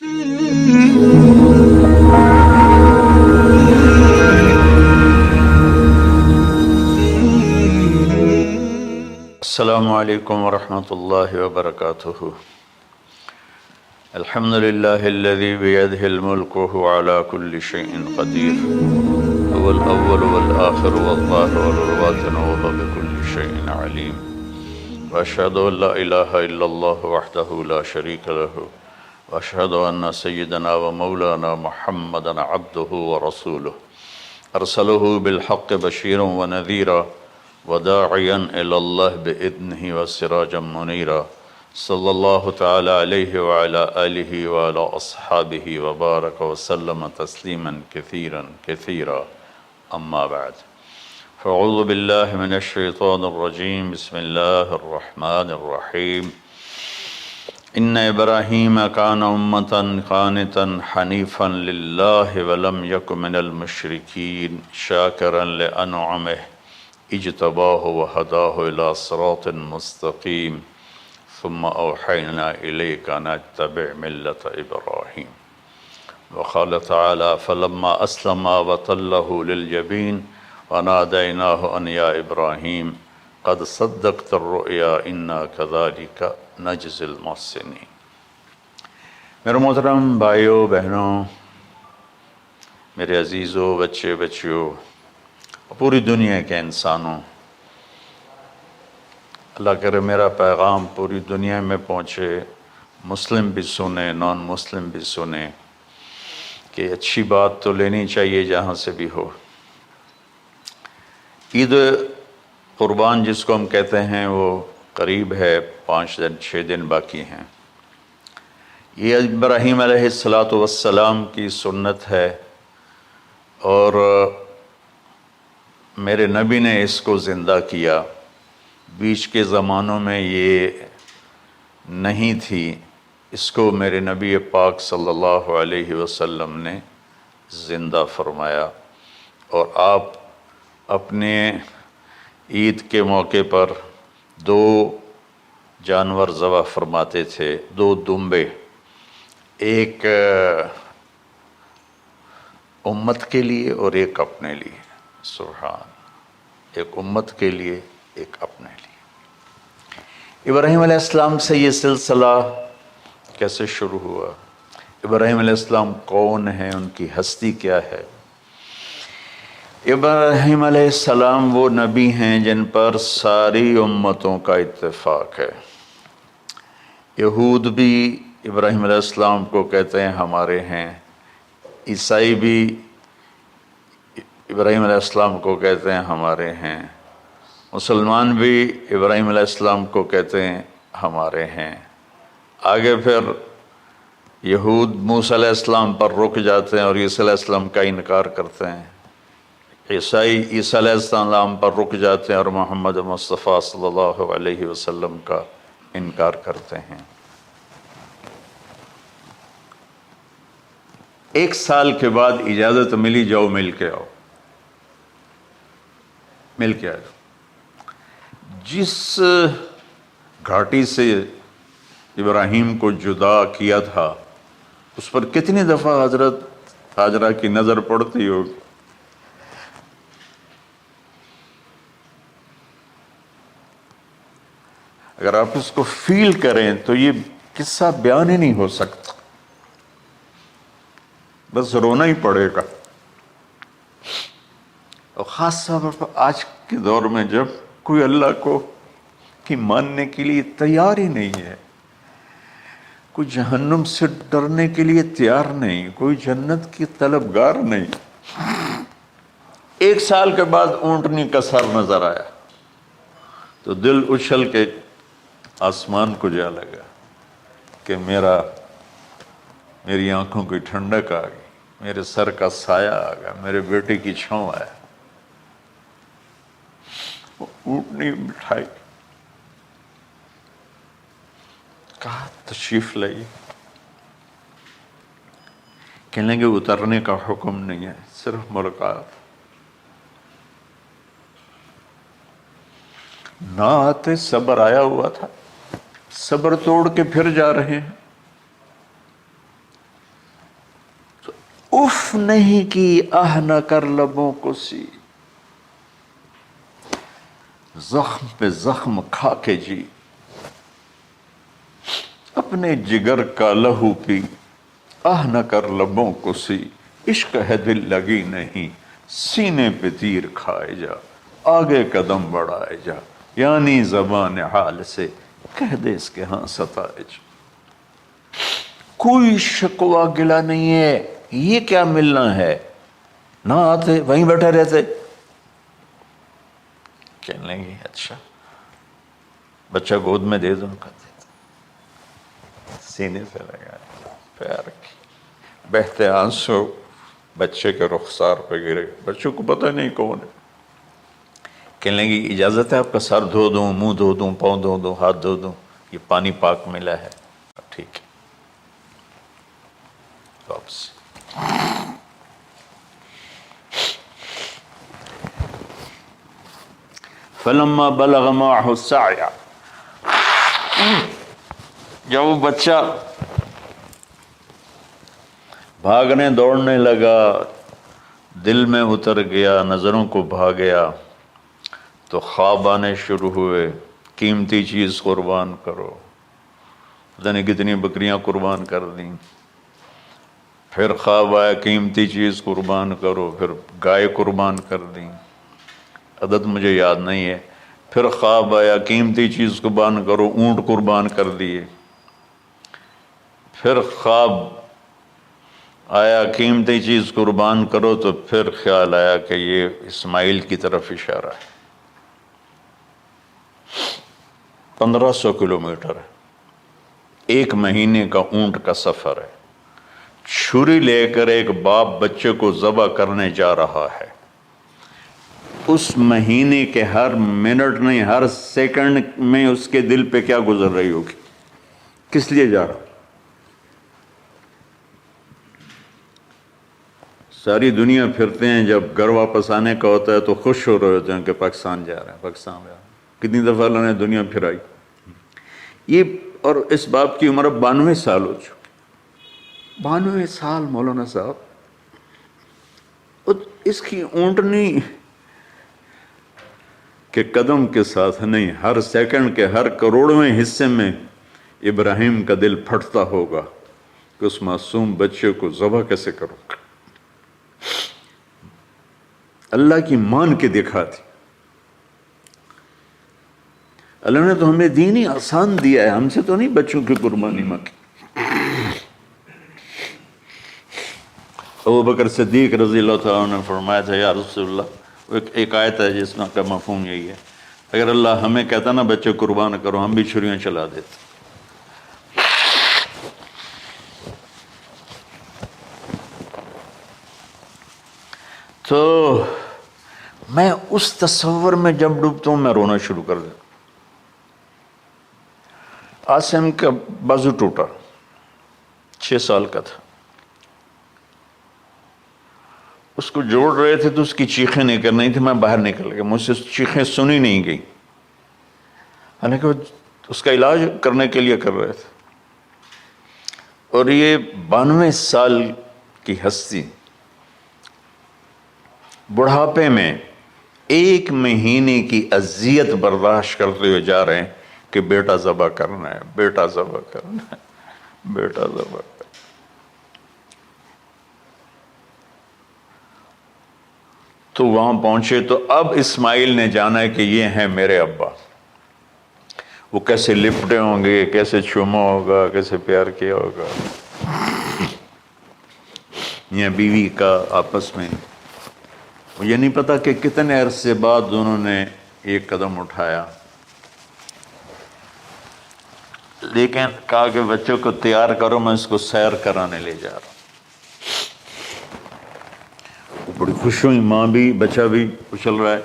السلام علیکم ورحمۃ اللہ وبرکاتہ۔ الحمد للہ الذی بیدہ الملک وہو علی کل شیء قدیر، هو الاول والآخر والظاہر والباطن وہو بکل شیء علیم، واشہد ان لا الہ الا اللہ وحدہ لا شریک لہ، واشہد ان سیدنا ومولانا محمدا عبدہ ورسولہ، ارسلہ بالحق بشیرا ونذیرا وداعیا الی اللہ بإذنہ وسراجا منیرا، صلی اللہ تعالی علیہ وعلی آلہ وعلی اصحابہ وبارک وسلم تسلیما کثیرا کثیرا، اما بعد فاعوذ باللہ من الشیطان الرجیم، بسم اللہ الرحمن الرحیم۔ ان ابراہیم کان امۃ قانتا حنیفا للہ ولم یک من المشرکین شاکرا لانعمہ اجتباہ وہداہ الی صراط مستقیم، ثم اوحینا الیک ان اتبع ملۃ ابراہیم۔ وقال تعالی فلما اسلما وتلہ للجبین ونادیناہ ان یا ابراہیم قد صدقت الرؤیا انا کذلک نجزی المحسنین۔ میرے محترم بھائیوں بہنوں، میرے عزیزوں، بچے بچیوں، پوری دنیا کے انسانوں، اللہ کرے میرا پیغام پوری دنیا میں پہنچے، مسلم بھی سنیں، نان مسلم بھی سنیں، کہ اچھی بات تو لینی چاہیے جہاں سے بھی ہو۔ عید قربان جس کو ہم کہتے ہیں وہ قریب ہے، 5 دن 6 دن باقی ہیں۔ یہ ابراہیم علیہ السلام کی سنت ہے، اور میرے نبی نے اس کو زندہ کیا۔ بیچ کے زمانوں میں یہ نہیں تھی، اس کو میرے نبی پاک صلی اللہ علیہ وسلم نے زندہ فرمایا، اور آپ اپنے عید کے موقع پر 2 جانور ذبح فرماتے تھے، 2 دمبے، ایک امت کے لیے اور ایک اپنے لیے۔ سبحان، ایک امت کے لیے، ایک اپنے لیے۔ ابراہیم علیہ السلام سے یہ سلسلہ کیسے شروع ہوا؟ ابراہیم علیہ السلام کون ہیں؟ ان کی ہستی کیا ہے؟ ابراہیم علیہ السلام وہ نبی ہیں جن پر ساری امتوں کا اتفاق ہے۔ یہود بھی ابراہیم علیہ السلام کو کہتے ہیں ہمارے ہیں، عیسائی بھی ابراہیم علیہ السلام کو کہتے ہیں ہمارے ہیں، مسلمان بھی ابراہیم علیہ السلام کو کہتے ہیں ہمارے ہیں۔ آگے پھر یہود موسیٰ علیہ السلام پر رک جاتے ہیں اور عیسیٰ علیہ السلام کا انکار کرتے ہیں، عیسائی عیسیٰ علیہ السلام پر رک جاتے ہیں اور محمد مصطفیٰ صلی اللہ علیہ وسلم کا انکار کرتے ہیں۔ 1 سال کے بعد اجازت ملی، جاؤ مل کے آؤ، مل کے آئے۔ جس گھاٹی سے ابراہیم کو جدا کیا تھا اس پر کتنی دفعہ حضرت ہاجرہ کی نظر پڑتی ہوگی؟ اگر آپ اس کو فیل کریں تو یہ قصہ بیان ہی نہیں ہو سکتا، بس رونا ہی پڑے گا۔ اور خاص طور پر آج کے دور میں جب کوئی اللہ کو کی ماننے کے لیے تیار ہی نہیں ہے، کوئی جہنم سے ڈرنے کے لیے تیار نہیں، کوئی جنت کی طلبگار نہیں۔ 1 سال کے بعد اونٹنی کا سر نظر آیا تو دل اچھل کے آسمان کو جا لگا کہ میری آنکھوں کی ٹھنڈک آ گئی، میرے سر کا سایہ آ گیا، میرے بیٹے کی چھاؤں آیا۔ وہ اونٹنی بٹھائی، کہا تشریف لائیے۔ کہنے لگے اترنے کا حکم نہیں ہے، صرف ملاقات۔ نہ آتے صبر آیا ہوا تھا، صبر توڑ کے پھر جا رہے ہیں۔ اف نہیں کی آہ نہ کر لبوں کو سی، زخم پہ زخم کھا کے جی، اپنے جگر کا لہو پی، آہ نہ کر لبوں کو سی، عشق ہے دل لگی نہیں، سینے پہ تیر کھائے جا، آگے قدم بڑھائے جا، یعنی زبان حال سے کہہ دے اس کے ہاں ستائے جا۔ کوئی شکوہ گلا نہیں ہے، یہ کیا ملنا ہے، نہ آتے وہیں بیٹھے رہتے۔ کہنے لگے اچھا بچہ گود میں دے دو، سینے سے لگا پیار کی، بہتے آنسو بچے کے رخسار پہ گرے، بچوں کو پتہ نہیں کون ہے۔ کہنے لگی اجازت ہے آپ کا سر دھو دوں، منہ دھو دوں، پاؤں دھو دوں، ہاتھ دھو دوں، یہ پانی پاک ملا ہے۔ ٹھیک ہے واپس۔ فلما بلغ معه السعی، جب وہ بچہ بھاگنے دوڑنے لگا، دل میں اتر گیا، نظروں کو بھا گیا، تو خواب آنے شروع ہوئے، قیمتی چیز قربان کرو، پتہ نہیں کتنی بکریاں قربان کر دیں۔ پھر خواب آیا قیمتی چیز قربان کرو، پھر گائے قربان کر دیں، عدد مجھے یاد نہیں ہے۔ پھر خواب آیا قیمتی چیز قربان کرو، اونٹ قربان کر دیے۔ پھر خواب آیا قیمتی چیز قربان کرو، تو پھر خیال آیا کہ یہ اسماعیل کی طرف اشارہ ہے۔ 1500 کلومیٹر ہے، 1 مہینے کا اونٹ کا سفر ہے، چھری لے کر ایک باپ بچے کو ذبح کرنے جا رہا ہے، اس مہینے کے ہر منٹ نہیں ہر سیکنڈ میں اس کے دل پہ کیا گزر رہی ہوگی، کس لیے جا رہا؟ ساری دنیا پھرتے ہیں، جب گھر واپس آنے کا ہوتا ہے تو خوش ہو رہے ہوتے ہیں کہ پاکستان جا رہے ہیں، پاکستان جا رہے ہیں۔ کتنی دفعہ اللہ نے دنیا پھرائی یہ، اور اس باپ کی عمر 92 سال ہو چکی، 92 سال مولانا صاحب، اس کی اونٹنی کے قدم کے ساتھ نہیں، ہر سیکنڈ کے ہر کروڑویں حصے میں ابراہیم کا دل پھٹتا ہوگا کہ اس معصوم بچے کو ذبح کیسے کروں۔ اللہ کی مان کے دکھا دی۔ اللہ نے تو ہمیں دین ہی آسان دیا ہے، ہم سے تو نہیں بچوں کی قربانی مانگی۔ ابو بکر صدیق رضی اللہ تعالیٰ نے فرمایا تھا یا رسول اللہ، ایک آیت ہے جس میں کا مفہوم یہی ہے، اگر اللہ ہمیں کہتا نا بچے قربان کرو، ہم بھی چھریاں چلا دیتے۔ تو میں اس تصور میں جب ڈوبتا ہوں میں رونا شروع کر دیتا۔ عاصم کا بازو ٹوٹا، 6 سال کا تھا، اس کو جوڑ رہے تھے تو اس کی چیخیں نکل رہی تھی، میں باہر نکل گیا، مجھ سے چیخیں سنی نہیں گئی، حالانکہ وہ اس کا علاج کرنے کے لیے کر رہے تھے۔ اور یہ 92 سال کی ہستی بڑھاپے میں 1 مہینے کی اذیت برداشت کرتے ہوئے جا رہے ہیں کہ بیٹا ذبح کرنا ہے، بیٹا ذبح کرنا ہے، بیٹا ذبح کرنا ہے۔ تو وہاں پہنچے تو اب اسماعیل نے جانا ہے کہ یہ ہیں میرے ابا، وہ کیسے لپٹے ہوں گے، کیسے چوما ہوگا، کیسے پیار کیا ہوگا، یا بیوی کا آپس میں۔ مجھے نہیں پتا کہ کتنے عرصے بعد انہوں نے ایک قدم اٹھایا، لیکن کہا کہ بچوں کو تیار کرو، میں اس کو سیر کرانے لے جا رہا ہوں۔ بڑی خوش ہوئی، ماں بھی بچہ بھی اچھل رہا ہے،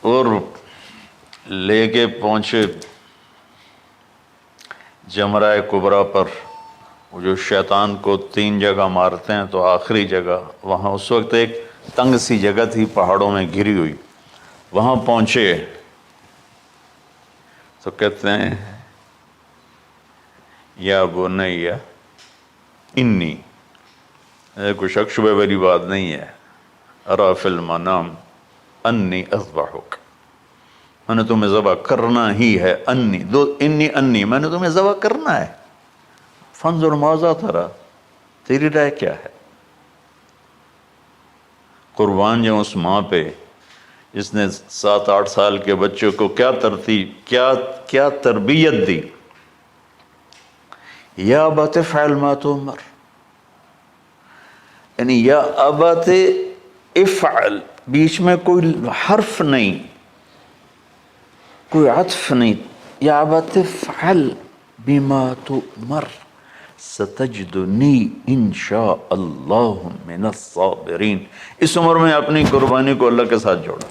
اور لے کے پہنچے جمرہ کبریٰ پر، وہ جو شیطان کو 3 جگہ مارتے ہیں، تو آخری جگہ وہاں اس وقت ایک تنگ سی جگہ تھی پہاڑوں میں گھری ہوئی، وہاں پہنچے تو کہتے ہیں یا بنی انی کوئی شک شبہ والی بات نہیں ہے. ارا فی المنام انی اذبحک، میں نے تمہیں ذبح کرنا ہی ہے. انی میں نے تمہیں ذبح کرنا ہے. فانظر ماذا ترى، تیری رائے کیا ہے؟ قربان جاؤں اس ماں پہ جس نے 7-8 سال کے بچوں کو کیا تربیت دی. یا ابت افعل ما تؤمر، یعنی یا ابت افعل، بیچ میں کوئی حرف نہیں، کوئی عطف نہیں. یا ابت افعل بما تؤمر ستجدنی انشاء اللہ من الصابرین. اس عمر میں اپنی قربانی کو اللہ کے ساتھ جوڑا.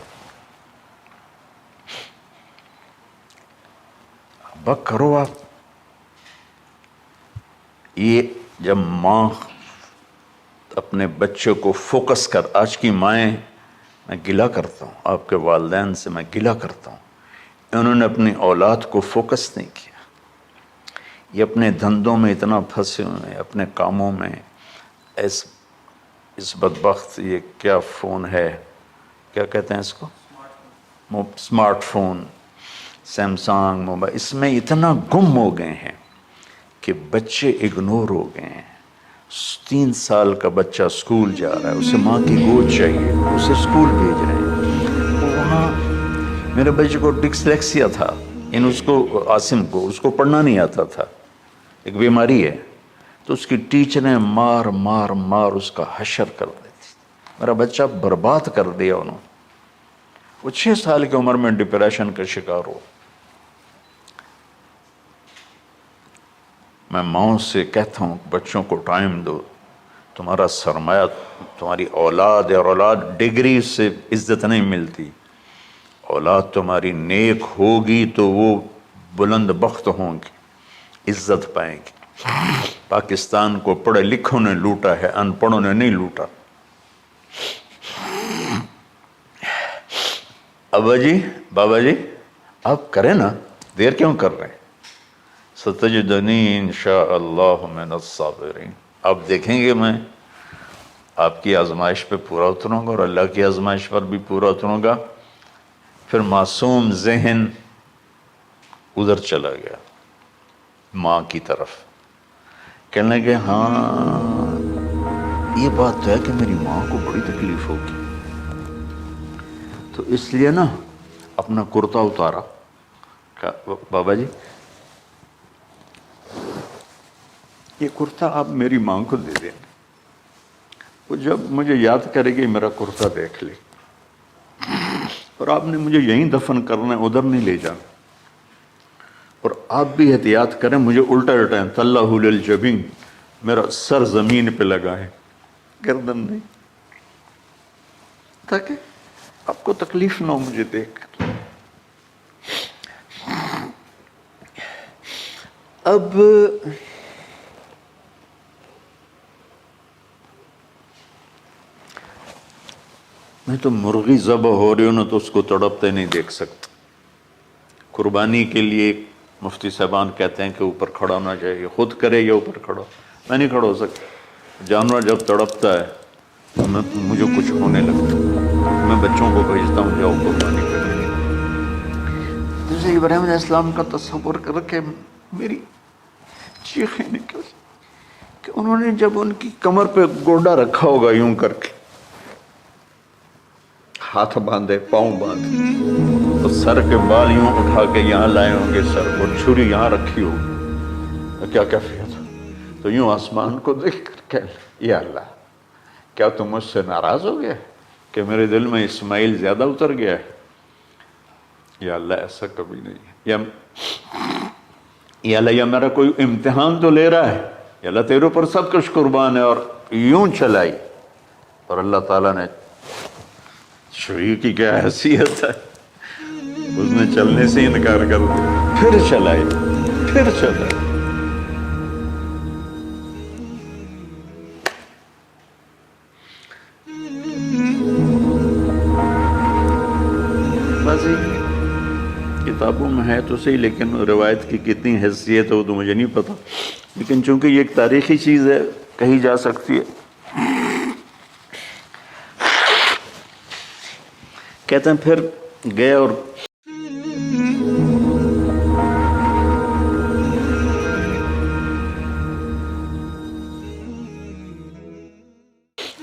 ابا کرو آپ. یہ جب ماں اپنے بچے کو فوکس کر، آج کی مائیں، میں گلہ کرتا ہوں آپ کے والدین سے، میں گلہ کرتا ہوں، انہوں نے اپنی اولاد کو فوکس نہیں کیا. یہ اپنے دھندوں میں اتنا پھنسے ہوئے ہیں، اپنے کاموں میں. اس بدبخت یہ کیا فون ہے، کیا کہتے ہیں اس کو، اسمارٹ فون، سیمسنگ موبائل، اس میں اتنا گم ہو گئے ہیں کہ بچے اگنور ہو گئے ہیں. 3 سال کا بچہ اسکول جا رہا ہے، اسے ماں کی گود چاہیے، اسے اسکول بھیج رہے ہیں. وہاں میرے بچے کو ڈسلیکسیا تھا، اس کو عاصم کو، اس کو پڑھنا نہیں آتا تھا، ایک بیماری ہے. تو اس کی ٹیچریں مار مار مار اس کا حشر کر دیتی. میرا بچہ برباد کر دیا انہوں نے. وہ 6 سال کی عمر میں ڈپریشن کا شکار ہو. میں ماؤں سے کہتا ہوں بچوں کو ٹائم دو، تمہارا سرمایہ تمہاری اولاد ہے، اور اولاد ڈگری سے عزت نہیں ملتی. اولاد تمہاری نیک ہوگی تو وہ بلند بخت ہوں گی، عزت پائیں گی. پاکستان کو پڑھے لکھوں نے لوٹا ہے، ان پڑھوں نے نہیں لوٹا. ابا جی، بابا جی، آپ کریں نا، دیر کیوں کر رہے ہیں؟ ستجدنی انشاء اللہ من الصابرین. آپ دیکھیں گے میں آپ کی آزمائش پہ پورا اتروں گا، اور اللہ کی آزمائش پر بھی پورا اتروں گا. پھر معصوم ذہن ادھر چلا گیا ماں کی طرف، کہنے لگے ہاں یہ بات تو ہے کہ میری ماں کو بڑی تکلیف ہوگی. تو اس لیے نا اپنا کرتا اتارا، کہا بابا جی یہ کرتا آپ میری ماں کو دے دیں، وہ جب مجھے یاد کرے گی میرا کرتا دیکھ لے. اور آپ نے مجھے یہیں دفن کرنا ہے، ادھر نہیں لے جانا. اور آپ بھی احتیاط کریں، مجھے الٹا الٹائیں، طلّہ للجبین، میرا سر زمین پہ لگا ہے، گردن نہیں، تاکہ آپ کو تکلیف نہ ہو مجھے دیکھ کر. اب میں تو مرغی ذبح ہو رہی ہوں نا تو اس کو تڑپتے نہیں دیکھ سکتا. قربانی کے لیے مفتی صاحبان کہتے ہیں کہ اوپر کھڑا ہونا چاہیے، خود کرے یا اوپر کھڑا. میں نہیں کھڑا ہو سکتا. جانور جب تڑپتا ہے تو مجھے کچھ ہونے لگتا، میں بچوں کو بھیجتا ہوں جاؤ قربانی کریں. جیسے ابراہیم علیہ السلام کا تصور کر کے میری چیخیں نکل کہ انہوں نے جب ان کی کمر پہ گوڈا رکھا ہوگا یوں کر کے، ہاتھ باندھے، پاؤں باندھے، تو سر کے بال یوں اٹھا کے یہاں لائے ہوں گے، سر کو چھری یہاں رکھی ہوگی، کیا کیفیت. تو یوں آسمان کو دیکھ کر کہ یا اللہ کیا تم مجھ سے ناراض ہو گیا کہ میرے دل میں اسماعیل زیادہ اتر گیا ہے؟ یا اللہ ایسا کبھی نہیں. یا اللہ یہ میرا کوئی امتحان تو لے رہا ہے، یا اللہ تیرے اوپر سب کچھ قربان ہے. اور یوں چلائی، اور اللہ تعالیٰ نے، چھری کی کیا حیثیت ہے، اس نے چلنے سے انکار کر دیا، پھر چلائی، پھر چلائی. بس کتابوں میں ہے تو صحیح، لیکن روایت کی کتنی حیثیت ہے وہ تو مجھے نہیں پتا. لیکن چونکہ یہ ایک تاریخی چیز ہے، کہی جا سکتی ہے. کہتے ہیں پھر گئے اور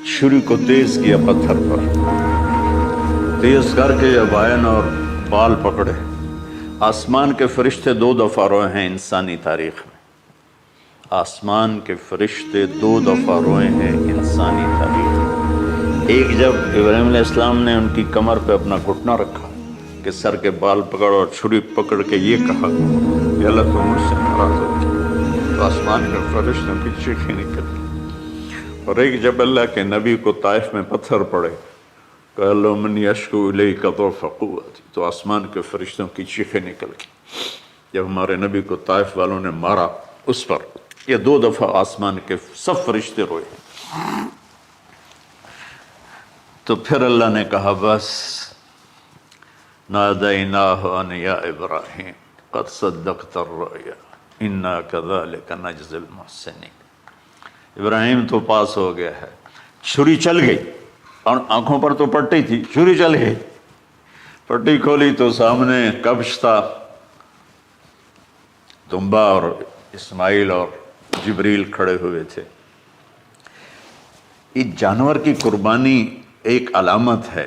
چھری کو تیز کیا پتھر پر، تیز کر کے جب آئن اور بال پکڑے۔ آسمان کے فرشتے 2 دفعہ روئے ہیں انسانی تاریخ میں، آسمان کے فرشتے 2 دفعہ روئے ہیں انسانی تاریخ میں۔ ایک جب ابراہیم علیہ السلام نے ان کی کمر پہ اپنا گھٹنا رکھا کہ سر کے بال پکڑ اور چھری پکڑ کے یہ کہا کہ اللہ تو مجھ سے ناراض ہو گیا، تو آسمان کے فرشتوں کی چیخیں نکل۔ اور ایک جب اللہ کے نبی کو طائف میں پتھر پڑے کہ اللہ من یشکو الیک ضعف قوتی، تو آسمان کے فرشتوں کی چیخیں نکل گئی جب ہمارے نبی کو طائف والوں نے مارا اس پر۔ یہ 2 دفعہ آسمان کے سب فرشتے روئے۔ تو پھر اللہ نے کہا بس، نادیناہ ان یا ابراہیم قد صدقت الرؤیا انا کذلک نجزی المحسنین۔ ابراہیم تو پاس ہو گیا ہے۔ چھری چل گئی اور آنکھوں پر تو پٹی تھی، چھری چل گئی، پٹی کھولی تو سامنے کبش تھا، دمبا اور اسماعیل اور جبریل کھڑے ہوئے تھے۔ اس جانور کی قربانی ایک علامت ہے،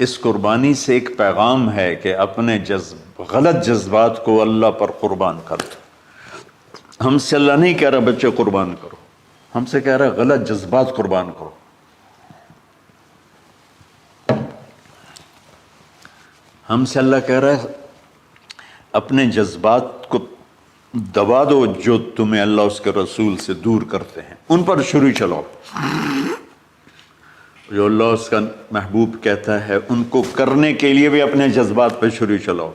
اس قربانی سے ایک پیغام ہے کہ اپنے غلط جذبات کو اللہ پر قربان کر دو۔ ہم سے اللہ نہیں کہہ رہا بچے قربان کرو، ہم سے کہہ رہا غلط جذبات قربان کرو۔ ہم سے اللہ کہہ رہا ہے اپنے جذبات کو دبا دو جو تمہیں اللہ اس کے رسول سے دور کرتے ہیں، ان پر چھری چلاؤ۔ جو اللہ اس کا محبوب کہتا ہے ان کو کرنے کے لیے بھی اپنے جذبات پہ چھری چلاؤ۔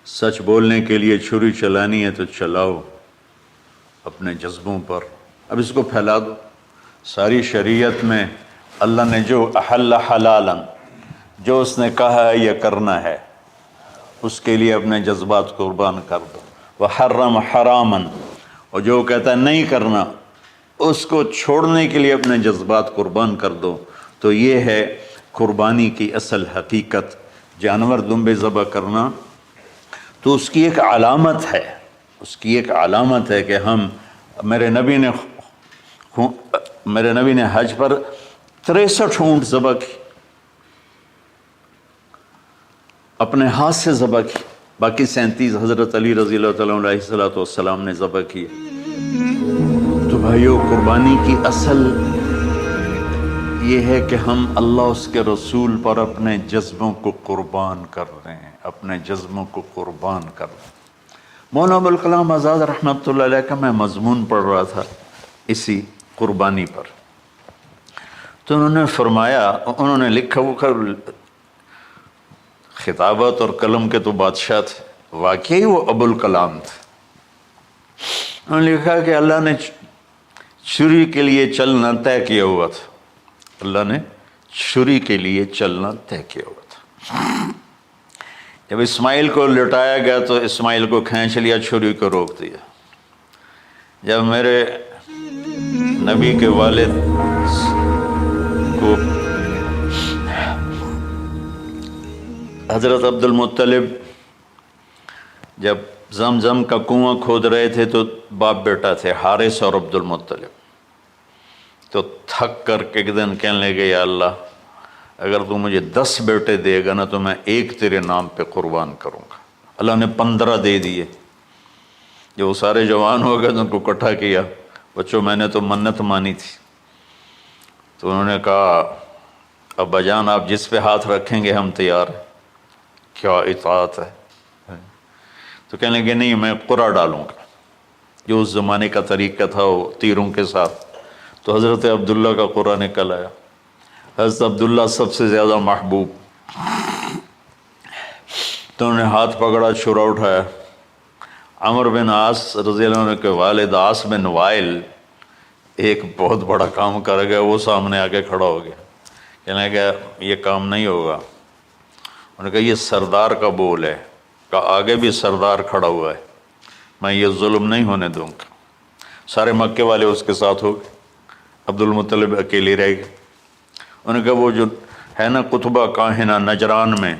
سچ بولنے کے لیے چھری چلانی ہے تو چلاؤ اپنے جذبوں پر۔ اب اس کو پھیلا دو۔ ساری شریعت میں اللہ نے جو احل حلالا، جو اس نے کہا ہے یہ کرنا ہے، اس کے لیے اپنے جذبات قربان کر دو۔ وحرم حراما، اور جو کہتا ہے نہیں کرنا، اس کو چھوڑنے کے لیے اپنے جذبات قربان کر دو۔ تو یہ ہے قربانی کی اصل حقیقت۔ جانور دمبے ذبح کرنا تو اس کی ایک علامت ہے، اس کی ایک علامت ہے کہ ہم میرے نبی نے حج پر 63 اونٹ ذبح کی، اپنے ہاتھ سے ذبح کی، باقی 37 حضرت علی رضی اللہ تعالیٰ علیہ السلام نے ذبح کیے۔ تو بھائیو، قربانی کی اصل یہ ہے کہ ہم اللہ اس کے رسول پر اپنے جذبوں کو قربان کر رہے ہیں، اپنے جذبوں کو قربان کر رہے ہیں۔ مولانا ابوالکلام آزاد رحمۃ اللہ علیہ کا میں مضمون پڑھ رہا تھا اسی قربانی پر، تو انہوں نے فرمایا، انہوں نے لکھا، وہ خطابت اور قلم کے تو بادشاہ تھے، واقعی وہ ابوالکلام تھے۔ انہوں نے لکھا کہ اللہ نے چھری کے لیے چلنا طے کیا ہوا تھا، اللہ نے چھری کے لیے چلنا طے کیا ہوا تھا۔ جب اسماعیل کو لٹایا گیا تو اسماعیل کو کھینچ لیا، چھری کو روک دیا۔ جب میرے نبی کے والد کو حضرت عبد المطلب جب زمزم کا کنواں کھود رہے تھے تو باپ بیٹا تھے، حارث اور عبد المطلب، تو تھک کر کے ایک دن کہنے لگے یا اللہ اگر تو مجھے 10 بیٹے دے گا نا تو میں ایک تیرے نام پہ قربان کروں گا۔ اللہ نے 15 دے دیے۔ جب وہ سارے جوان ہو گئے تو ان کو اکٹھا کیا، بچوں میں نے تو منت مانی تھی۔ تو انہوں نے کہا ابا جان آپ جس پہ ہاتھ رکھیں گے ہم تیار ہیں، کیا اطاعت ہے۔ تو کہنے لگے نہیں میں قرعہ ڈالوں گا، جو اس زمانے کا طریقہ تھا وہ تیروں کے ساتھ۔ تو حضرت عبداللہ کا قرعہ نکل آیا، حضرت عبداللہ سب سے زیادہ محبوب، تو انہوں نے ہاتھ پکڑا، چھرا اٹھایا۔ عمر بن عاص رضی اللہ عنہ کے والد عاص بن وائل ایک بہت بڑا کام کر گیا، وہ سامنے آ کے کھڑا ہو گیا، کہنے لگا یہ کام نہیں ہوگا۔ انہوں نے کہا یہ سردار کا بول ہے، کہا آگے بھی سردار کھڑا ہوا ہے، میں یہ ظلم نہیں ہونے دوں گا۔ سارے مکے والے اس کے ساتھ ہو گئے، عبد المطلب اکیلے رہ گئے۔ انہوں نے کہا وہ جو ہے نا قطبہ کاہنہ نجران میں،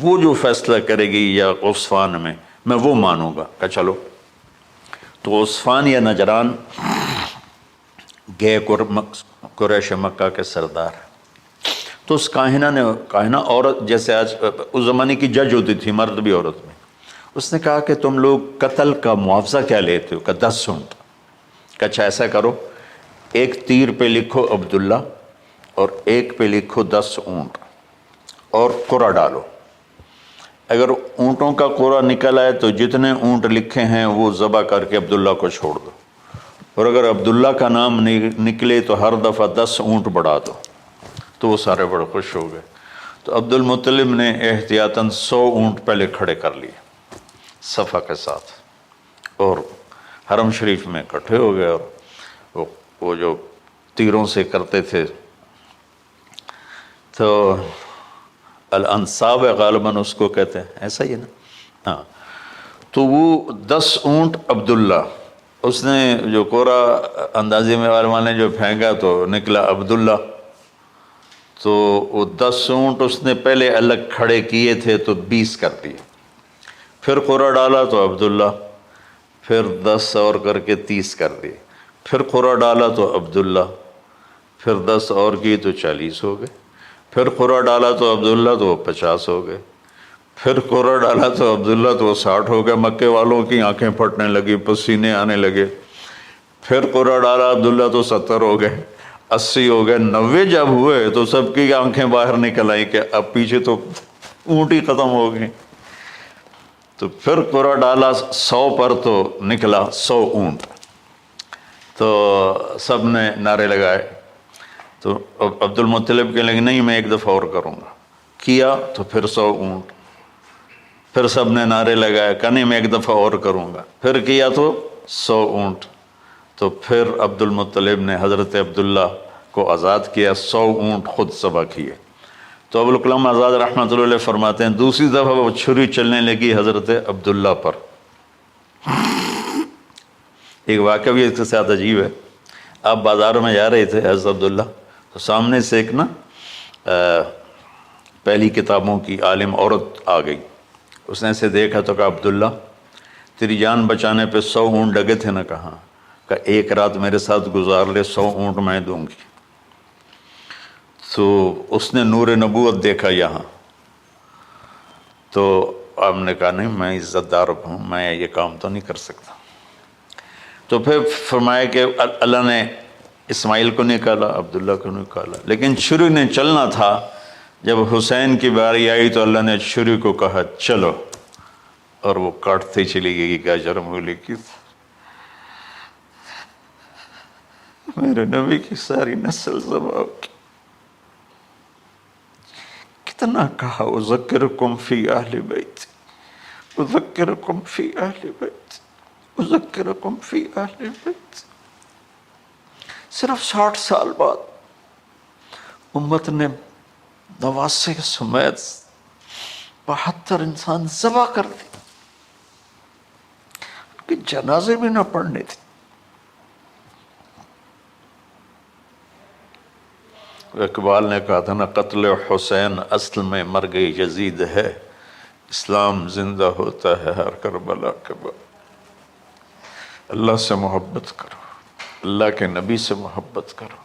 وہ جو فیصلہ کرے گی یا عصفان میں وہ مانوں گا۔ کہ چلو، تو عصفان یا نجران گئے قریش مکہ کے سردار۔ تو اس کاہنہ عورت، جیسے آج اس زمانے کی جج ہوتی تھی، مرد بھی عورت میں، اس نے کہا کہ تم لوگ قتل کا معاوضہ کیا لیتے ہو؟ کہ 10 اونٹ۔ کہ اچھا ایسا کرو، ایک تیر پہ لکھو عبداللہ اور ایک پہ لکھو 10 اونٹ اور قرعہ ڈالو۔ اگر اونٹوں کا قرعہ نکل آئے تو جتنے اونٹ لکھے ہیں وہ ذبح کر کے عبداللہ کو چھوڑ دو، اور اگر عبداللہ کا نام نکلے تو ہر دفعہ 10 اونٹ بڑھا دو۔ تو وہ سارے بڑے خوش ہو گئے۔ تو عبد المطلب نے احتیاطاً 100 اونٹ پہلے کھڑے کر لیے صفا کے ساتھ، اور حرم شریف میں اکٹھے ہو گئے، اور وہ جو تیروں سے کرتے تھے تو الانصاب غالباً اس کو کہتے ہیں، ایسا ہی ہے نا؟ ہاں۔ تو وہ 10 اونٹ عبداللہ، اس نے جو قرعہ اندازی میں والے نے جو پھینکا تو نکلا عبداللہ۔ تو وہ 10 اونٹ اس نے پہلے الگ کھڑے کیے تھے تو 20 کر دیے، پھر قرعہ ڈالا تو عبداللہ، پھر 10 اور کر کے 30 کر دیے، پھر قرعہ ڈالا تو عبداللہ، پھر 10 اور کی تو 40 ہو گئے، پھر قرعہ ڈالا تو عبداللہ تو وہ 50 ہو گئے، پھر قرعہ ڈالا تو عبداللہ تو وہ 60 ہو گئے۔ مکے والوں کی آنکھیں پھٹنے لگی، پسینے آنے لگے۔ پھر قرعہ ڈالا عبداللہ تو 70 ہو گئے، 80 ہو گئے، 90 جب ہوئے تو سب کی آنکھیں باہر نکل آئیں کہ اب پیچھے تو اونٹ ہی ختم ہو گئے۔ تو پھر قرعہ ڈالا 100 پر تو نکلا 100 اونٹ۔ تو سب نے نعرے لگائے، تو عبد المطلب کہنے لگے نہیں میں ایک دفعہ اور کروں گا، کیا تو پھر 100 اونٹ، پھر سب نے نعرے لگائے کہ نہیں میں ایک دفعہ اور کروں گا، پھر کیا تو 100 اونٹ۔ تو پھر عبد المطلب نے حضرت عبداللہ کو آزاد کیا، 100 اونٹ خود ذبح کیے۔ تو ابوالکلام آزاد رحمۃ اللہ علیہ فرماتے ہیں دوسری دفعہ وہ چھری چلنے لگی حضرت عبداللہ پر۔ ایک واقعہ بھی اس کے ساتھ عجیب ہے۔ آپ بازار میں جا رہے تھے حضرت عبداللہ، تو سامنے سے ایک نا پہلی کتابوں کی عالم عورت آ گئی۔ اس نے اسے دیکھا تو کہا عبداللہ تیری جان بچانے پہ 100 اونٹ لگے تھے نا؟ کہاں؟ کہ ایک رات میرے ساتھ گزار لے 100 اونٹ میں دوں گی۔ تو اس نے نور نبوت دیکھا یہاں، تو آپ نے کہا نہیں میں عزت دار ہوں، میں یہ کام تو نہیں کر سکتا۔ تو پھر فرمایا کہ اللہ نے اسماعیل کو نکالا، عبداللہ کو نکالا، لیکن چھری نے چلنا تھا۔ جب حسین کی باری آئی تو اللہ نے چھری کو کہا چلو، اور وہ کاٹتے چلی گئی۔ کیا جرم ہولی کی میرے نبی کی ساری نسل ذبح کی۔ کتنا کہا اذکرکم فی اہل بیت، اذکرکم فی اہل بیت، اذکرکم فی اہل بیت۔ صرف 60 سال بعد امت نے 89 سمیت 72 انسان ذبح کر دی، ان کے جنازے بھی نہ پڑھنے تھے۔ اقبال نے کہا تھا نا قتل حسین اصل میں مرگ یزید ہے، اسلام زندہ ہوتا ہے ہر کربلا کے بعد۔ اللہ سے محبت کرو، اللہ کے نبی سے محبت کرو،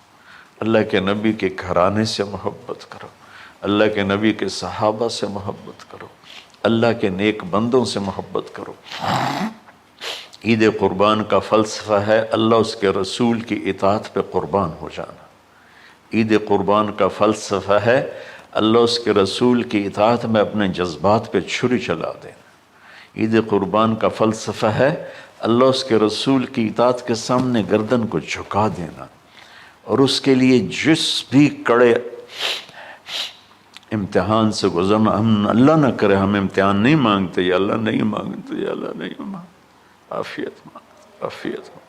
اللہ کے نبی کے گھرانے سے محبت کرو، اللہ کے نبی کے صحابہ سے محبت کرو، اللہ کے نیک بندوں سے محبت کرو۔ عید قربان کا فلسفہ ہے اللہ اس کے رسول کی اطاعت پہ قربان ہو جانا۔ عید قربان کا فلسفہ ہے اللہ اس کے رسول کی اطاعت میں اپنے جذبات پہ چھری چلا دینا۔ عید قربان کا فلسفہ ہے اللہ اس کے رسول کی اطاعت کے سامنے گردن کو جھکا دینا، اور اس کے لیے جس بھی کڑے امتحان سے گزرنا۔ ہم اللہ نہ کرے ہم امتحان نہیں مانگتے، یا اللہ نہیں مانگتے، یا اللہ نہیں مانگتے، عافیت مانگتے، عافیت مانگتے۔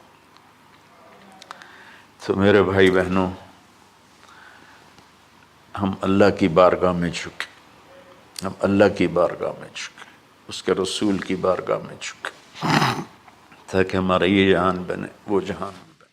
تو میرے بھائی بہنوں، ہم اللہ کی بارگاہ میں جھکے، ہم اللہ کی بارگاہ میں جھکے، اس کے رسول کی بارگاہ میں جھکے، تاکہ ہمارا یہ جہان بنے وہ جہان بنے۔